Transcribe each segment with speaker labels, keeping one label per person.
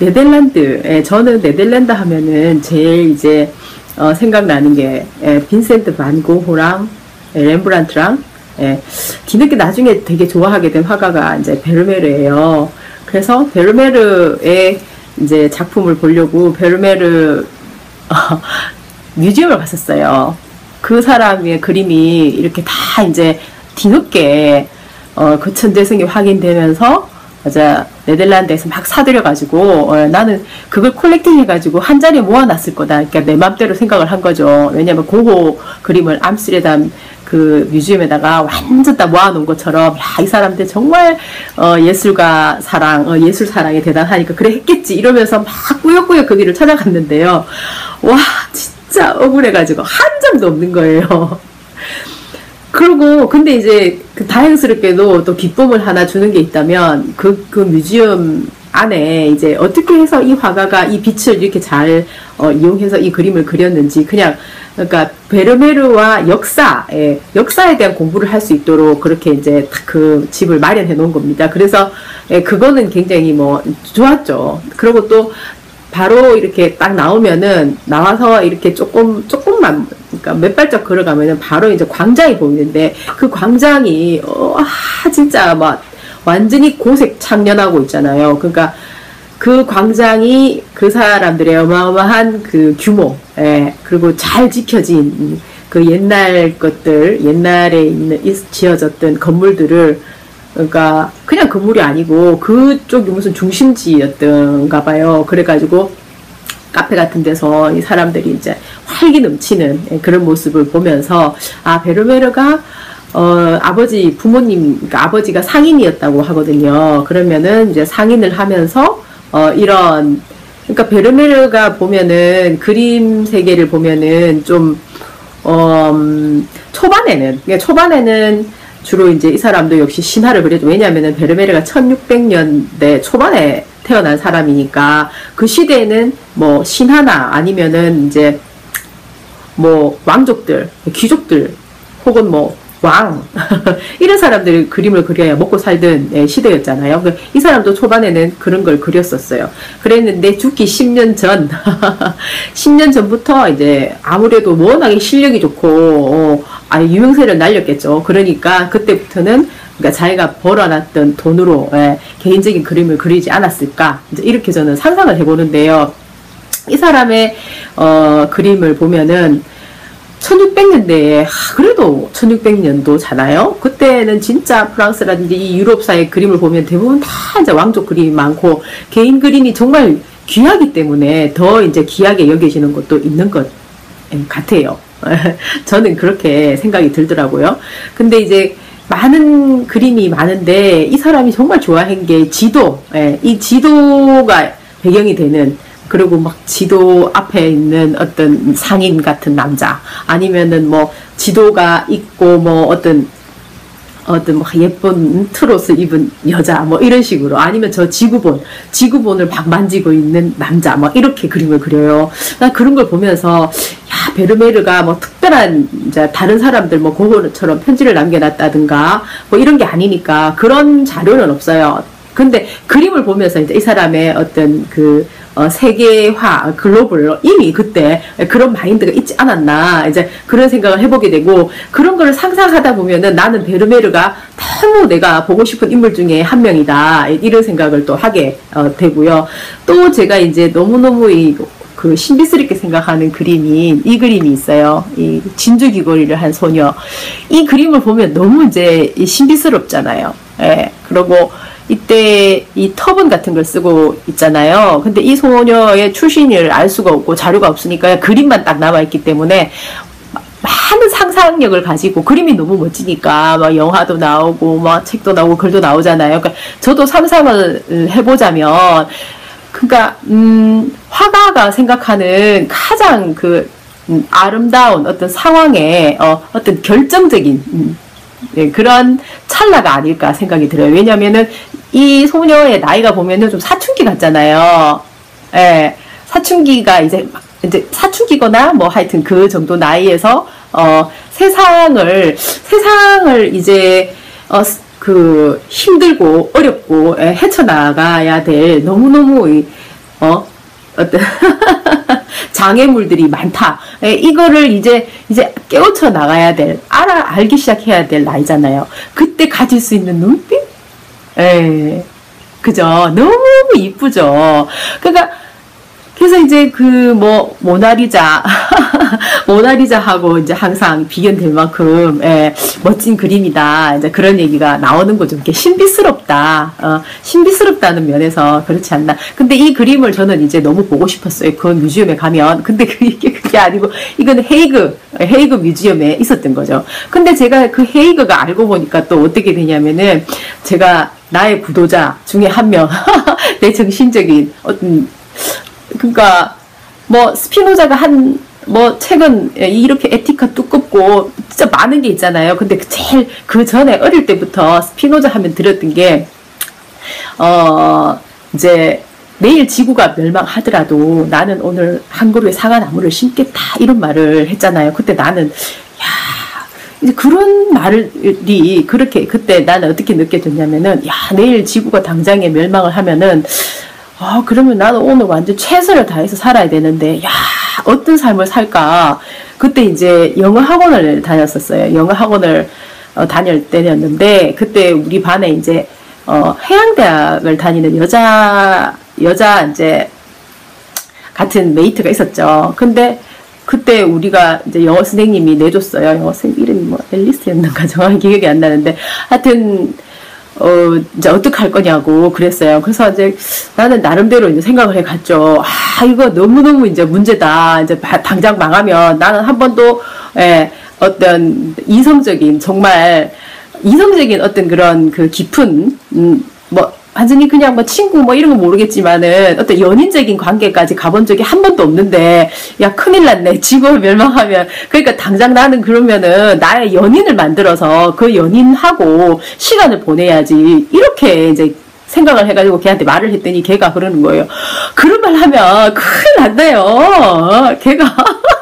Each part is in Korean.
Speaker 1: 네덜란드, 저는 네덜란드 하면은 제일 이제 생각나는 게 빈센트 반 고흐랑 렘브란트랑 뒤늦게 나중에 되게 좋아하게 된 화가가 이제 베르메르예요. 그래서 베르메르의 이제 작품을 보려고 베르메르 뮤지엄을 갔었어요. 그 사람의 그림이 이렇게 다 이제 뒤늦게 그 천재성이 확인되면서 맞아 네덜란드에서 막 사들여가지고 나는 그걸 콜렉팅 해가지고 한 자리에 모아놨을 거다. 그러니까 내 맘대로 생각을 한 거죠. 왜냐면 고흐 그림을 암스테르담 그 뮤지엄에다가 완전 다 모아놓은 것처럼 야, 이 사람들 정말 예술가 사랑, 예술 사랑이 대단하니까 그래 했겠지 이러면서 막 꾸역꾸역 그 길을 찾아갔는데요. 와 진짜 억울해가지고 한 점도 없는 거예요. 그리고 근데 이제 그 다행스럽게도 또 기쁨을 하나 주는 게 있다면 그 뮤지엄 안에 이제 어떻게 해서 이 화가가 이 빛을 이렇게 잘 이용해서 이 그림을 그렸는지 그냥 그러니까 베르메르와 역사에 대한 공부를 할 수 있도록 그렇게 이제 그 집을 마련해 놓은 겁니다. 그래서 그거는 굉장히 뭐 좋았죠. 그리고 또 바로 이렇게 딱 나와서 이렇게 조금만, 그러니까 몇 발짝 걸어가면은 바로 이제 광장이 보이는데, 그 광장이, 진짜 막, 완전히 고색 창련하고 있잖아요. 그러니까, 그 광장이 그 사람들의 어마어마한 그 규모, 그리고 잘 지켜진 그 옛날 것들, 옛날에 지어졌던 건물들을 그러니까 그냥 건물이 아니고 그쪽이 무슨 중심지였던가 봐요. 그래가지고 카페 같은 데서 이 사람들이 이제 활기 넘치는 그런 모습을 보면서 아 베르메르가 부모님 그러니까 아버지가 상인이었다고 하거든요. 그러면은 이제 상인을 하면서 이런 그러니까 베르메르가 보면은 그림 세계를 보면은 좀 초반에는 주로 이제 이 사람도 역시 신화를 그렸죠. 왜냐하면은 베르메르가 1600년대 초반에 태어난 사람이니까 그 시대에는 뭐 신화나 아니면은 이제 뭐 왕족들, 귀족들 혹은 뭐 왕 이런 사람들 그림을 그려야 먹고 살던 시대였잖아요. 이 사람도 초반에는 그런 걸 그렸었어요. 그랬는데 죽기 10년 전 10년 전부터 이제 아무래도 워낙에 실력이 좋고 유명세를 날렸겠죠. 그러니까 그때부터는 그러니까 자기가 벌어놨던 돈으로 개인적인 그림을 그리지 않았을까 이제 이렇게 저는 상상을 해보는데요. 이 사람의 그림을 보면은 1600년대에 그래도 1600년도잖아요. 그때는 진짜 프랑스라든지 이 유럽사의 그림을 보면 대부분 다 이제 왕족 그림이 많고 개인 그림이 정말 귀하기 때문에 더 이제 귀하게 여겨지는 것도 있는 것 같아요. 저는 그렇게 생각이 들더라고요. 근데 이제 많은 그림이 많은데 이 사람이 정말 좋아한 게 지도, 이 지도가 배경이 되는 그리고 막 지도 앞에 있는 어떤 상인 같은 남자 아니면은 뭐 지도가 있고 뭐 어떤 막 예쁜 트로스 입은 여자 뭐 이런 식으로 아니면 저 지구본을 막 만지고 있는 남자 막 이렇게 그림을 그려요. 난 그런 걸 보면서 야 베르메르가 뭐 특별한 이제 다른 사람들 뭐 고흐처럼 편지를 남겨놨다든가 뭐 이런 게 아니니까 그런 자료는 없어요. 근데 그림을 보면서 이제 이 사람의 어떤 그 세계화, 글로벌 이미 그때 그런 마인드가 있지 않았나 이제 그런 생각을 해보게 되고 그런 걸 상상하다 보면은 나는 베르메르가 너무 내가 보고 싶은 인물 중에 한 명이다 이런 생각을 또 하게 되고요. 또 제가 이제 너무너무 그 신비스럽게 생각하는 그림이 이 그림이 있어요. 이 진주 귀걸이를 한 소녀. 이 그림을 보면 너무 이제 신비스럽잖아요. 그리고 이때 이 터번 같은 걸 쓰고 있잖아요. 근데 이 소녀의 출신을 알 수가 없고 자료가 없으니까 그림만 딱 남아있기 때문에 많은 상상력을 가지고 그림이 너무 멋지니까 막 영화도 나오고 막 책도 나오고 글도 나오잖아요. 그러니까 저도 상상을 해보자면 그러니까 화가가 생각하는 가장 그 아름다운 어떤 상황의 어떤 결정적인 그런 찰나가 아닐까 생각이 들어요. 왜냐면은 이 소녀의 나이가 보면은 좀 사춘기 같잖아요. 사춘기가 이제 사춘기거나 뭐 하여튼 그 정도 나이에서 세상을 이제 그 힘들고 어렵고 헤쳐나가야 될 너무너무 어떤 장애물들이 많다. 이거를 이제 깨우쳐 나가야 될, 알기 시작해야 될 나이잖아요. 그때 가질 수 있는 눈빛? 그죠? 너무 이쁘죠? 그러니까, 그래서 이제 모나리자, 모나리자하고 이제 항상 비견될 만큼, 멋진 그림이다. 이제 그런 얘기가 나오는 거죠. 이렇게 신비스럽다. 신비스럽다는 면에서 그렇지 않나. 근데 이 그림을 저는 이제 너무 보고 싶었어요. 그 뮤지엄에 가면. 근데 그게 아니고, 이건 헤이그 뮤지엄에 있었던 거죠. 근데 제가 그 헤이그가 알고 보니까 또 어떻게 되냐면은, 제가 나의 구도자 중에 한 명, 내 정신적인 그러니까 스피노자가 책은 이렇게 에티카 두껍고 진짜 많은 게 있잖아요. 근데 제일 그 전에 어릴 때부터 스피노자 하면 들었던 게 이제 내일 지구가 멸망하더라도 나는 오늘 한 그루의 사과나무를 심겠다 이런 말을 했잖아요. 그때 나는 이제 그런 말이 그렇게 그때 나는 어떻게 느껴졌냐면은 내일 지구가 당장에 멸망을 하면은 그러면 나는 오늘 완전 최선을 다해서 살아야 되는데, 어떤 삶을 살까? 그때 이제 영어 학원을 다녔었어요. 영어 학원을 다닐 때였는데, 그때 우리 반에 이제, 해양대학을 다니는 여자 이제, 같은 메이트가 있었죠. 근데, 그때 우리가 이제 영어 선생님이 내줬어요. 영어 선생님 이름이 앨리스였는가 정확히 기억이 안 나는데, 하여튼, 이제 어떡할 거냐고 그랬어요. 그래서 이제 나는 나름대로 이제 생각을 해 갔죠. 이거 너무너무 이제 문제다. 이제 당장 망하면 나는 한 번도, 어떤 정말 이성적인 어떤 그런 그 깊은, 완전히 그냥 친구 이런 거 모르겠지만은 어떤 연인적인 관계까지 가본 적이 한 번도 없는데 큰일 났네 지구가 멸망하면. 그러니까 당장 나는 그러면은 나의 연인을 만들어서 그 연인하고 시간을 보내야지 이렇게 이제 생각을 해가지고 걔한테 말을 했더니 걔가 그러는 거예요. 그런 말 하면 큰일 난대요 걔가.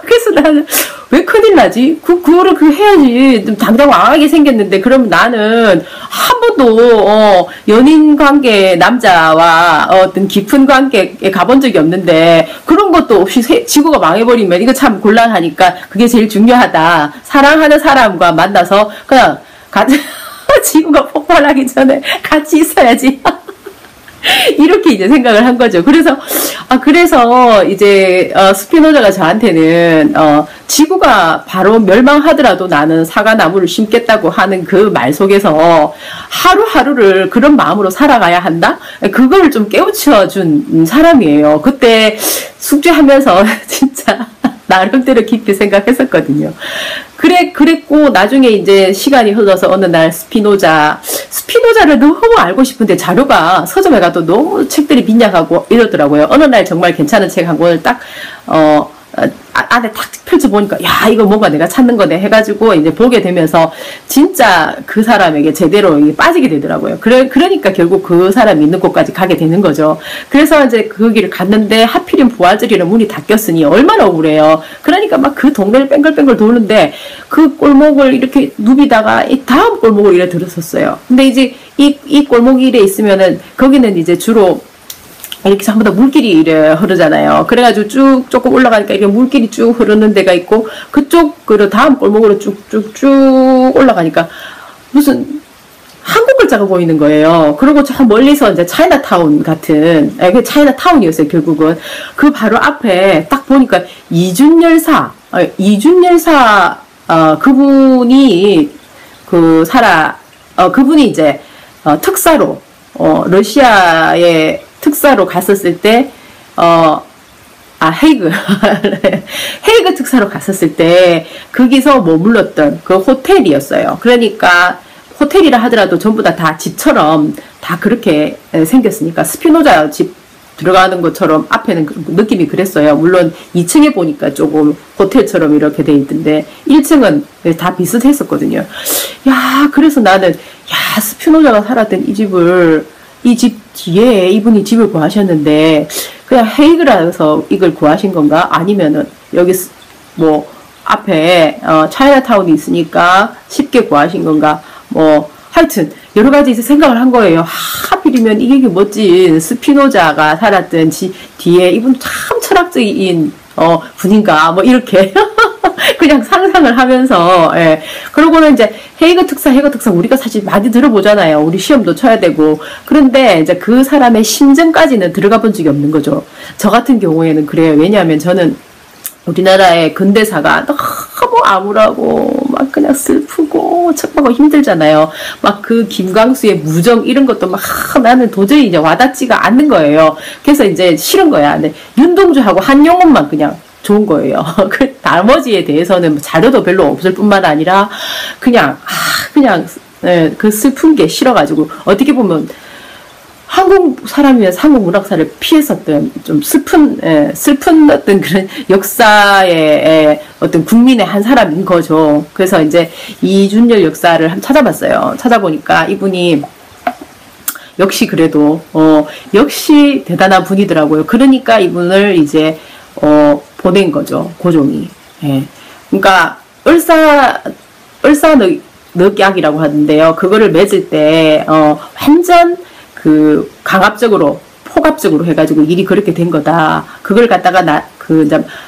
Speaker 1: 그래서 나는 왜 큰일 나지? 그거를 해야지. 좀 당장 왕하게 생겼는데, 그러면 나는 한 번도, 연인 관계, 남자와 어떤 깊은 관계에 가본 적이 없는데, 그런 것도 없이 지구가 망해버리면 이거 참 곤란하니까 그게 제일 중요하다. 사랑하는 사람과 만나서 그냥 지구가 폭발하기 전에 같이 있어야지. 이렇게 이제 생각을 한 거죠. 그래서 이제, 스피노자가 저한테는, 지구가 바로 멸망하더라도 나는 사과나무를 심겠다고 하는 그 말 속에서 하루하루를 그런 마음으로 살아가야 한다? 그걸 좀 깨우쳐준 사람이에요. 그때 숙제하면서 진짜 나름대로 깊이 생각했었거든요. 그랬고, 나중에 이제 시간이 흘러서 어느 날 스피노자를 너무 알고 싶은데 자료가 서점에 가도 너무 책들이 빈약하고 이러더라고요. 어느 날 정말 괜찮은 책 한 권을 딱, 안에 탁 펼쳐보니까, 이거 뭔가 내가 찾는 거네 해가지고 이제 보게 되면서 진짜 그 사람에게 제대로 빠지게 되더라고요. 그러니까 결국 그 사람이 있는 곳까지 가게 되는 거죠. 그래서 이제 그 길을 갔는데 하필이면 부활절이라 문이 닫혔으니 얼마나 억울해요. 그러니까 막 그 동네를 뺑글뺑글 도는데 그 골목을 이렇게 누비다가 이 다음 골목을 이래 들었었어요. 근데 이제 이 골목 일에 있으면은 거기는 이제 주로 이렇게 전부 다 물길이 이래 흐르잖아요. 그래가지고 쭉 조금 올라가니까 이렇게 물길이 쭉 흐르는 데가 있고, 그쪽 다음 골목으로 쭉쭉쭉 올라가니까 무슨 한국 글자가 보이는 거예요. 그리고 저 멀리서 이제 차이나타운 같은, 그 차이나타운이었어요, 결국은. 그 바로 앞에 딱 보니까 이준열사, 그분이 그분이 이제, 특사로, 러시아의 특사로 갔었을 때, 헤이그. 헤이그 특사로 갔었을 때, 거기서 머물렀던 그 호텔이었어요. 그러니까, 호텔이라 하더라도 전부 다 집처럼 다 그렇게 생겼으니까, 스피노자 집 들어가는 것처럼 앞에는 느낌이 그랬어요. 물론 2층에 보니까 조금 호텔처럼 이렇게 돼 있던데, 1층은 다 비슷했었거든요. 그래서 나는, 스피노자가 살았던 이 집 뒤에 이분이 집을 구하셨는데 그냥 헤이그라서 이걸 구하신 건가? 아니면은 여기 앞에 차이나타운이 있으니까 쉽게 구하신 건가? 하여튼 여러 가지 이제 생각을 한 거예요. 하필이면 이게 멋진 스피노자가 살았던 뒤에 이분 참 철학적인 분인가 뭐 이렇게 그냥 상상을 하면서 그러고는 이제 헤이거 특사 우리가 사실 많이 들어보잖아요. 우리 시험도 쳐야 되고. 그런데 이제 그 사람의 심정까지는 들어가 본 적이 없는 거죠. 저 같은 경우에는 그래요. 왜냐하면 저는 우리나라의 근대사가 너무 암울하고 막 그냥 슬프고 척박하고 힘들잖아요. 막 그 김광수의 무정 이런 것도 막 나는 도저히 이제 와닿지가 않는 거예요. 그래서 이제 싫은 거야. 근데 윤동주하고 한용운만 그냥 좋은 거예요. 그 나머지에 대해서는 자료도 별로 없을 뿐만 아니라 그냥 그 슬픈 게 싫어가지고 어떻게 보면 한국 사람이면서 한국 문학사를 피했었던 좀 슬픈 어떤 그런 역사의 어떤 국민의 한 사람인 거죠. 그래서 이제 이준열 역사를 한번 찾아봤어요. 찾아보니까 이분이 역시 그래도 역시 대단한 분이더라고요. 그러니까 이분을 이제 보낸 거죠. 고종이. 그러니까 을사늑약이라고 하는데요. 그거를 맺을 때 완전 그 강압적으로 폭압적으로 해가지고 일이 그렇게 된 거다. 그걸 갖다가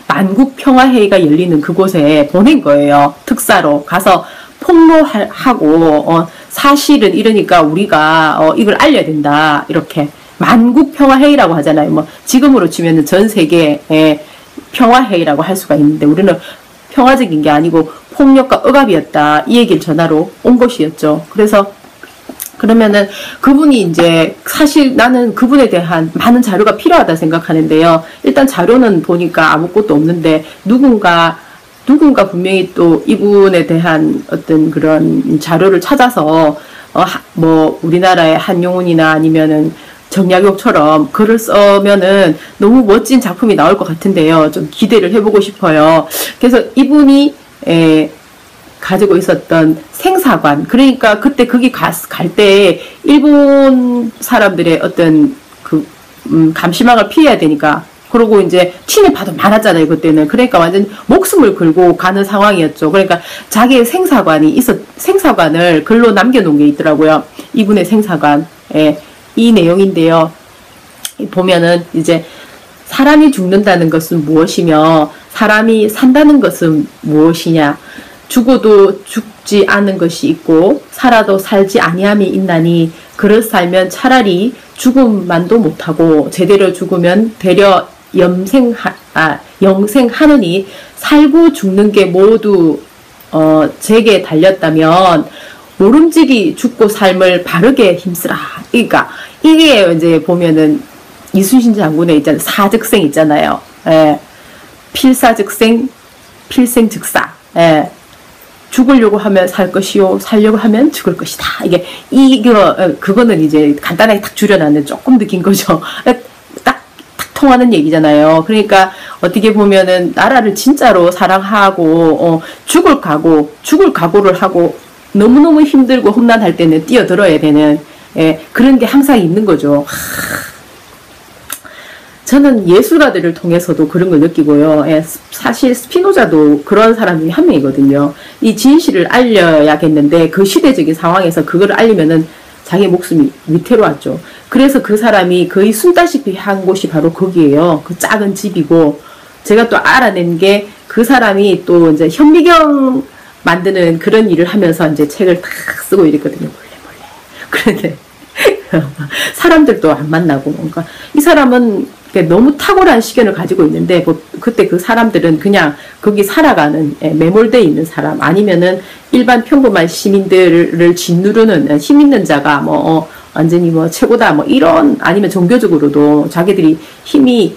Speaker 1: 만국평화회의가 열리는 그곳에 보낸 거예요. 특사로 가서 폭로하고 사실은 이러니까 우리가 이걸 알려야 된다. 이렇게 만국평화회의라고 하잖아요. 뭐 지금으로 치면은 전 세계의 평화회의라고 할 수가 있는데 우리는 평화적인 게 아니고 폭력과 억압이었다. 이 얘기를 전하러 온 것이었죠. 그래서 그러면은 그분이 이제 사실 나는 그분에 대한 많은 자료가 필요하다 생각하는데요. 일단 자료는 보니까 아무것도 없는데 누군가 분명히 또 이분에 대한 어떤 그런 자료를 찾아서 뭐 우리나라의 한용운이나 아니면은 정약용처럼 글을 써면은 너무 멋진 작품이 나올 것 같은데요. 좀 기대를 해보고 싶어요. 그래서 이분이 가지고 있었던 생사관, 그러니까 그때 거기 갈 때 일본 사람들의 어떤 그 감시망을 피해야 되니까, 그러고 이제 친일파도 많았잖아요 그때는. 그러니까 완전 목숨을 걸고 가는 상황이었죠. 그러니까 자기의 생사관을 글로 남겨놓은 게 있더라고요. 이분의 생사관. 이 내용인데요. 보면은 이제 사람이 죽는다는 것은 무엇이며 사람이 산다는 것은 무엇이냐. 죽어도 죽지 않은 것이 있고 살아도 살지 아니함이 있나니 그릇 살면 차라리 죽음만도 못하고 제대로 죽으면 되려 영생하느니 살고 죽는 게 모두 제게 달렸다면 모름지기 죽고 삶을 바르게 힘쓰라. 그러니까 이게 이제 보면은 이순신 장군의 있잖아요. 사즉생 있잖아요. 필사즉생, 필생즉사. 죽으려고 하면 살 것이요, 살려고 하면 죽을 것이다. 그거는 이제 간단하게 딱 줄여놨는데 조금 느낀 거죠. 딱 통하는 얘기잖아요. 그러니까 어떻게 보면은 나라를 진짜로 사랑하고 죽을 각오를 하고 너무너무 힘들고 험난할 때는 뛰어들어야 되는 그런 게 항상 있는 거죠. 저는 예술가들을 통해서도 그런 걸 느끼고요. 사실 스피노자도 그런 사람 중에 한 명이거든요. 이 진실을 알려야겠는데 그 시대적인 상황에서 그걸 알리면은 자기 목숨이 위태로웠죠. 그래서 그 사람이 거의 숨다시피 한 곳이 바로 거기에요. 그 작은 집이고, 제가 또 알아낸 게 그 사람이 또 이제 현미경 만드는 그런 일을 하면서 이제 책을 탁 쓰고 이랬거든요. 몰래. 그런데 사람들도 안 만나고, 그러니까 이 사람은 너무 탁월한 시견을 가지고 있는데 그때 그 사람들은 그냥 거기 살아가는 매몰되어 있는 사람, 아니면은 일반 평범한 시민들을 짓누르는 힘 있는 자가 완전히 최고다 이런, 아니면 종교적으로도 자기들이 힘이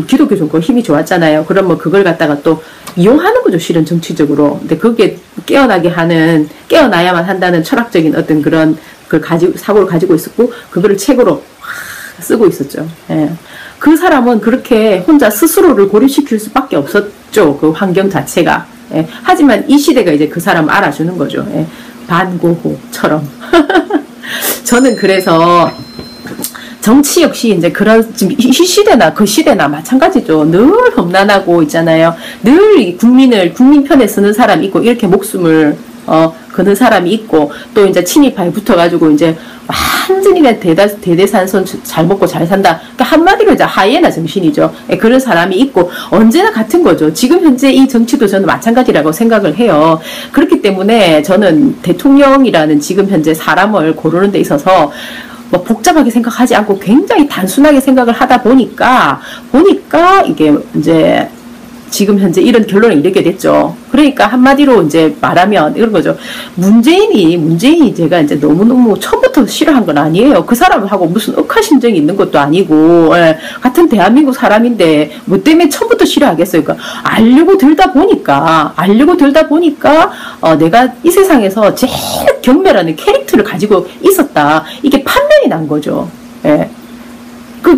Speaker 1: 기독교 종교 힘이 좋았잖아요. 그럼 그걸 갖다가 또 이용하는 거죠, 실은 정치적으로. 근데 그게 깨어나야만 한다는 철학적인 어떤 그런 사고를 가지고 있었고, 그거를 책으로 쓰고 있었죠. 그 사람은 그렇게 혼자 스스로를 고립시킬 수밖에 없었죠. 그 환경 자체가. 하지만 이 시대가 이제 그 사람을 알아주는 거죠. 반고호처럼. 저는 그래서 정치 역시 이제 지금 이 시대나 그 시대나 마찬가지죠. 늘 험난하고 있잖아요. 늘 국민 편에 서는 사람 있고, 이렇게 목숨을 그는 사람이 있고, 또 이제 친일파에 붙어가지고 이제 완전히 그냥 대대산손 잘 먹고 잘 산다. 그러니까 한마디로 이제 하이에나 정신이죠. 예, 그런 사람이 있고, 언제나 같은 거죠. 지금 현재 이 정치도 저는 마찬가지라고 생각을 해요. 그렇기 때문에 저는 대통령이라는 지금 현재 사람을 고르는 데 있어서 뭐 복잡하게 생각하지 않고 굉장히 단순하게 생각을 하다 보니까 이게 이제 지금 현재 이런 결론에 이르게 됐죠. 그러니까 한마디로 이제 말하면 이런 거죠. 문재인이 제가 이제 너무너무 처음부터 싫어한 건 아니에요. 그 사람하고 무슨 억하심정이 있는 것도 아니고, 예, 같은 대한민국 사람인데 뭐 때문에 처음부터 싫어하겠어요. 그러니까 알려고 들다 보니까 내가 이 세상에서 제일 경멸하는 캐릭터를 가지고 있었다. 이게 판단이 난 거죠. 예.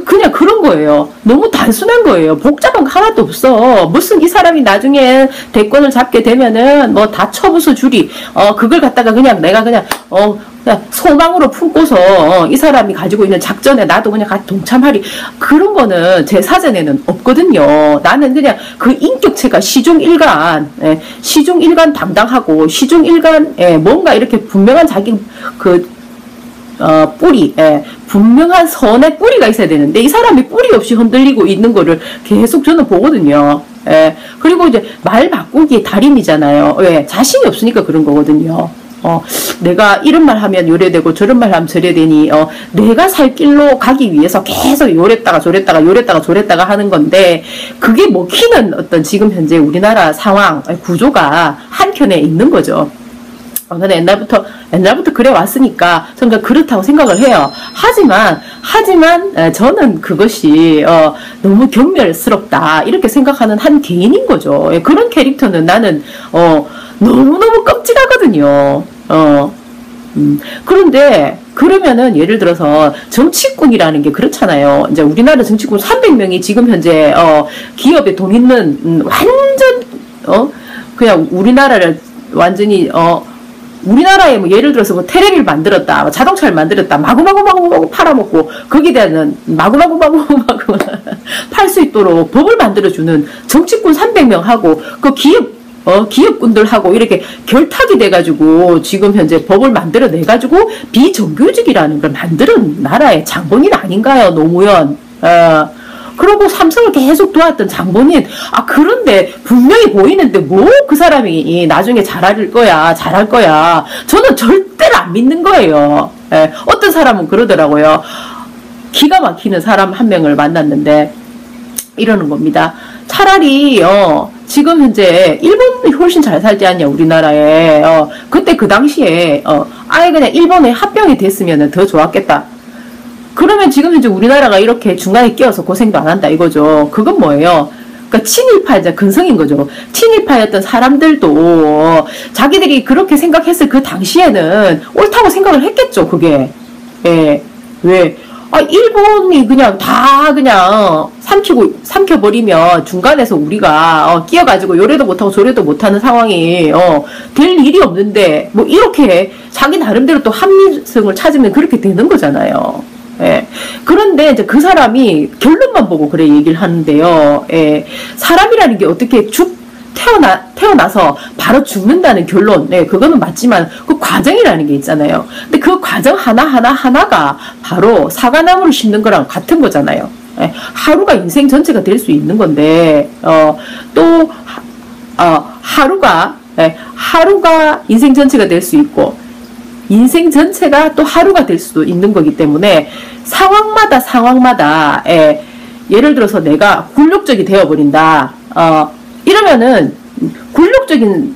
Speaker 1: 그냥 그런 거예요. 너무 단순한 거예요. 복잡한 거 하나도 없어. 무슨 이 사람이 나중에 대권을 잡게 되면은 뭐 다 처부수 줄이, 그걸 갖다가 그냥 내가 그냥 소망으로 품고서 이 사람이 가지고 있는 작전에 나도 그냥 같이 동참하리. 그런 거는 제 사전에는 없거든요. 나는 그냥 그 인격체가 시종일관 당당하고 시종일관, 뭔가 이렇게 분명한 자기 뿌리, 분명한 선의 뿌리가 있어야 되는데 이 사람이 뿌리 없이 흔들리고 있는 거를 계속 저는 보거든요. 그리고 이제 말 바꾸기의 달인이잖아요. 자신이 없으니까 그런 거거든요. 내가 이런 말 하면 요래되고 저런 말 하면 저래되니, 내가 살 길로 가기 위해서 계속 요랬다가 저랬다가 하는 건데, 그게 먹히는 어떤 지금 현재 우리나라 상황, 구조가 한켠에 있는 거죠. 근데 옛날부터 그래 왔으니까 저는 그렇다고 생각을 해요. 하지만 저는 그것이 너무 경멸스럽다 이렇게 생각하는 한 개인인 거죠. 그런 캐릭터는 나는 너무너무 끔찍하거든요. 그런데 그러면은 예를 들어서 정치꾼이라는 게 그렇잖아요. 이제 우리나라 정치꾼 300명이 지금 현재 기업에 돈 있는 완전 그냥 우리나라를 완전히 우리나라에 뭐 예를 들어서 뭐 테레비를 만들었다, 자동차를 만들었다, 마구마구 팔아먹고 거기에 대한 마구마구 팔 수 있도록 법을 만들어주는 정치꾼 300명하고 그 기업군들하고 이렇게 결탁이 돼가지고 지금 현재 법을 만들어내가지고 비정규직이라는 걸 만드는 나라의 장본인 아닌가요, 노무현? 그러고 삼성을 계속 도왔던 장본인. 그런데 분명히 보이는데 뭐 그 사람이 나중에 잘할 거야. 저는 절대로 안 믿는 거예요. 어떤 사람은 그러더라고요. 기가 막히는 사람 한 명을 만났는데 이러는 겁니다. 차라리 지금 현재 일본이 훨씬 잘 살지 않냐, 우리나라에. 그때 그 당시에 아예 그냥 일본에 합병이 됐으면 더 좋았겠다. 그러면 지금 현재 우리나라가 이렇게 중간에 끼어서 고생도 안 한다 이거죠. 그건 뭐예요? 그러니까 친일파자 근성인 거죠. 친일파였던 사람들도 자기들이 그렇게 생각했을 그 당시에는 옳다고 생각을 했겠죠. 그게. 왜? 일본이 그냥 다 그냥 삼켜버리면 중간에서 우리가 끼어가지고 요래도 못하고 저래도 못하는 상황이 될 일이 없는데 뭐 이렇게 자기 나름대로 또 합리성을 찾으면 그렇게 되는 거잖아요. 그런데 이제 그 사람이 결론만 보고 그래 얘기를 하는데요. 사람이라는 게 어떻게 태어나서 바로 죽는다는 결론, 그거는 맞지만 그 과정이라는 게 있잖아요. 근데 그 과정 하나가 바로 사과나무를 심는 거랑 같은 거잖아요. 하루가 인생 전체가 될 수 있는 건데 또 하루가 인생 전체가 될 수 있고 인생 전체가 또 하루가 될 수도 있는 거기 때문에 상황마다 예를 들어서 내가 굴욕적이 되어버린다. 이러면은 굴욕적인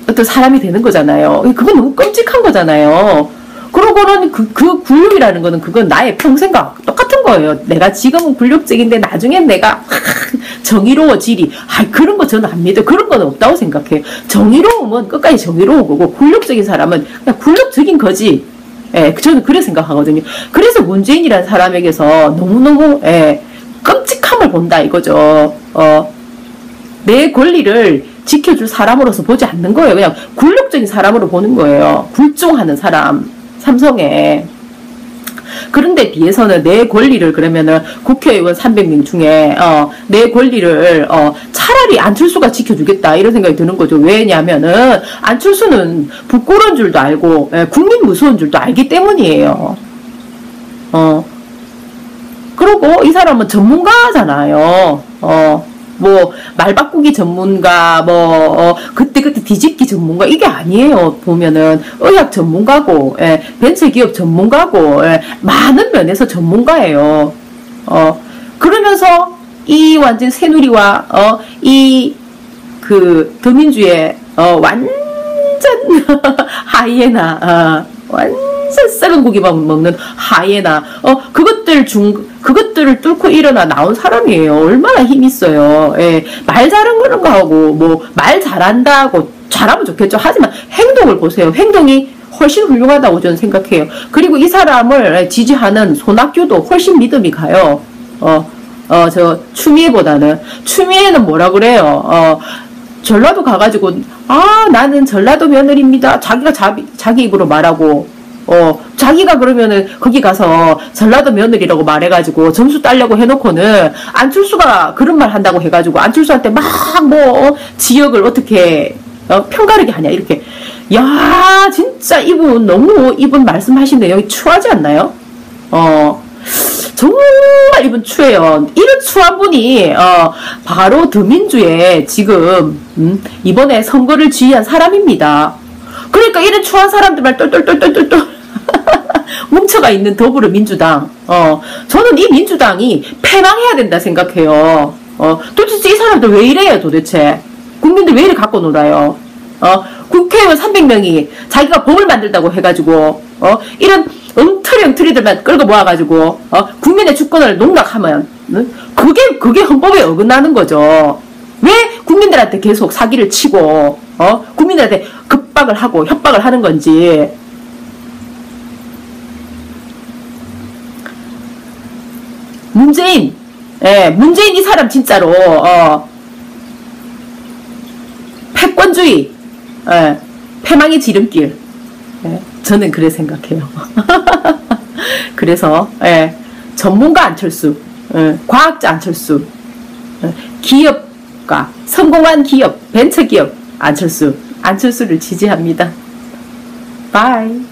Speaker 1: 어떤 사람이 되는 거잖아요. 그건 너무 끔찍한 거잖아요. 그러고는 그 굴욕이라는 거는 그건 나의 평생과 똑같은 거예요. 내가 지금은 굴욕적인데 나중엔 내가 정의로워지리. 그런 거 저는 안 믿어요. 그런 건 없다고 생각해요. 정의로움은 끝까지 정의로운 거고 굴욕적인 사람은 그냥 굴욕적인 거지. 저는 그래 생각하거든요. 그래서 문재인이라는 사람에게서 너무너무 끔찍함을 본다 이거죠. 내 권리를 지켜줄 사람으로서 보지 않는 거예요. 그냥 굴욕적인 사람으로 보는 거예요. 굴종하는 사람, 삼성에. 그런데 비해서는 내 권리를 그러면은 국회의원 300명 중에 내 권리를 차라리 안철수가 지켜주겠다 이런 생각이 드는 거죠. 왜냐면은 안철수는 부끄러운 줄도 알고 국민 무서운 줄도 알기 때문이에요. 그리고 이 사람은 전문가잖아요. 뭐 말 바꾸기 전문가, 뭐 그때그때 뒤집기 전문가 이게 아니에요. 보면은 의학 전문가고, 벤처기업 전문가고, 많은 면에서 전문가예요. 그러면서 이 완전 새누리와 이 그 더민주의 완전 하이에나, 완전 썩은 고기만 먹는 하이에나, 그것들을 뚫고 일어나 나온 사람이에요. 얼마나 힘 있어요. 말 잘하는 거 하고, 뭐, 말 잘한다고, 잘하면 좋겠죠. 하지만 행동을 보세요. 행동이 훨씬 훌륭하다고 저는 생각해요. 그리고 이 사람을 지지하는 손학규도 훨씬 믿음이 가요. 저, 추미애는 뭐라 그래요? 전라도 가가지고, 나는 전라도 며느리입니다. 자기가 자기 입으로 말하고, 자기가 그러면은 거기 가서 전라도 며느리라고 말해가지고 점수 따려고 해놓고는 안철수가 그런 말 한다고 해가지고 안철수한테 막 뭐 지역을 어떻게 편가르게 하냐 이렇게. 야 진짜 이분 말씀하신 내용이 추하지 않나요? 정말 이분 추해요. 이런 추한 분이 바로 더민주에 지금 이번에 선거를 지휘한 사람입니다. 그러니까 이런 추한 사람들만 똘똘똘똘똘 뭉쳐가 있는 더불어민주당. 저는 이 민주당이 패망해야 된다 생각해요. 도대체 이 사람들 왜 이래요 도대체. 국민들 왜 이래 갖고 놀아요. 국회의원 300명이 자기가 법을 만들다고 해가지고 이런 엉터리들만 끌고 모아가지고 국민의 주권을 농락하면 그게 헌법에 어긋나는 거죠. 왜 국민들한테 계속 사기를 치고 국민들한테 급박을 하고 협박을 하는 건지. 문재인 이 사람 진짜로 패권주의, 패망의 지름길. 저는 그래 생각해요. 그래서 전문가 안철수, 과학자 안철수, 기업가, 성공한 기업, 벤처기업 안철수를 지지합니다. 바이.